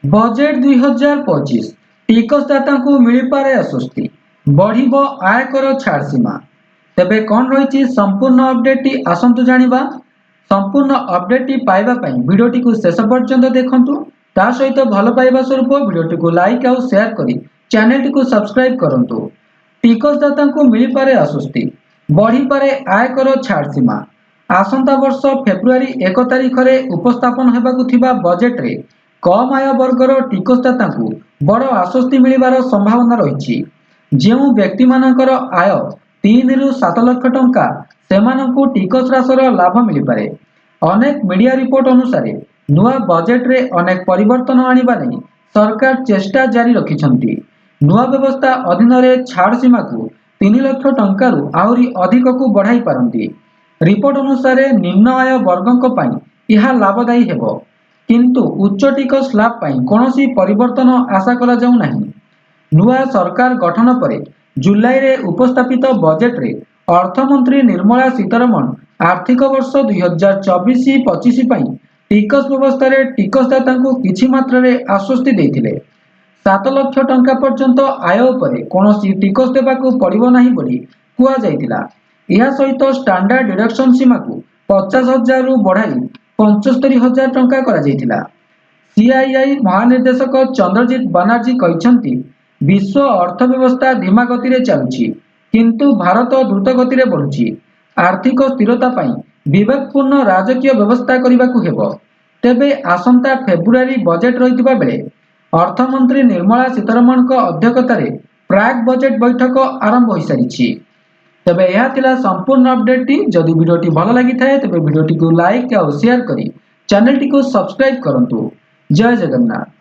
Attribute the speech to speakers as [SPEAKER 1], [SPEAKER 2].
[SPEAKER 1] Budget 2025 टिकसदाता को मिल पारे आश्वस्ति बढ़िब आयकर छाड़ सीमा। तेबे कौन रही संपूर्ण अपडेट टी आसंतु जानिबा। संपूर्ण अपडेट टी पाइबा पई वीडियोटी को शेष पर्यंत देखंतु। ता सहित भल पाइबा स्वरूप वीडियोटी को लाइक और शेयर करी चैनल टी को सब्सक्राइब करंतु। टिकसदाता को मिल पारे आश्वस्ति बढ़ी पारे आयकर छाड़ सीमा। आसंता वर्ष फेब्रुआरी 1 तारिख रे उपस्थापन हेबाकु थिबा बजेट रे कम आय वर्गर टिकसदाता को बड़ आश्वस्ति मिलिबार संभावना रही। जो व्यक्ति मानकर आय 3 रु 7 लाख टंका सेमानंकु टिकस राशर लाभ मिल पारे। अनेक मीडिया रिपोर्ट अनुसार नुआ बजेट रे अनेक परिवर्तन आनिबा नै सरकार चेष्टा जारी रखिछंती। नुआ व्यवस्था अधीन रे छाड़ सीमा को 3 लाख टंका रु आहुरी अधिक को बढ़ाई पारंती। रिपोर्ट अनुसार निम्न आय वर्गक पई यह लाभदायी हेबो, किंतु उच्च टिकस स्लैब पई कोनोसी परिवर्तन आशा करा जाउ नाही। नुआ सरकार गठन परे जुलाई रे उपस्थापित बजेट रे अर्थमंत्री निर्मला सीतारमण आर्थिक वर्ष 2024-25 पई टिकस व्यवस्था रे टिकसदाता को किछि मात्रा रे आश्वस्ति देथिले। 7 लाख टंका पर्यंत आय उपरे कोनोसी टिकस देबाकू पड़िबो नाही बोली कुआ जायतिला। यह सहित स्टैंडर्ड डिडक्शन सीमा को 50,000 रु बढ़ाई 75,000 टंका करा जायतिला। सीआईआई महानिर्देशक चंद्रजीत बनर्जी कहिसंती विश्व अर्थव्यवस्था धीमा गति रे चलुछि, किंतु भारत द्रुत गति रे बढ़ुछि। आर्थिक स्थिरता पई विवेकपूर्ण राजकीय व्यवस्था करिबाकू हेबो। तेबे आसंता फेब्रुआरी बजेट रहितबा बेले अर्थमंत्री निर्मला सीतारमण को अध्यक्षता रे प्राक बजेट बैठक आरंभ होई सारिछि। तेबे यह थिला संपूर्ण अपडेट टी। जदि वीडियोटी भल लागि थाए तेबे वीडियोटी को लाइक और शेयर करी चैनल टी को सब्सक्राइब करंतु। जय जगन्नाथ।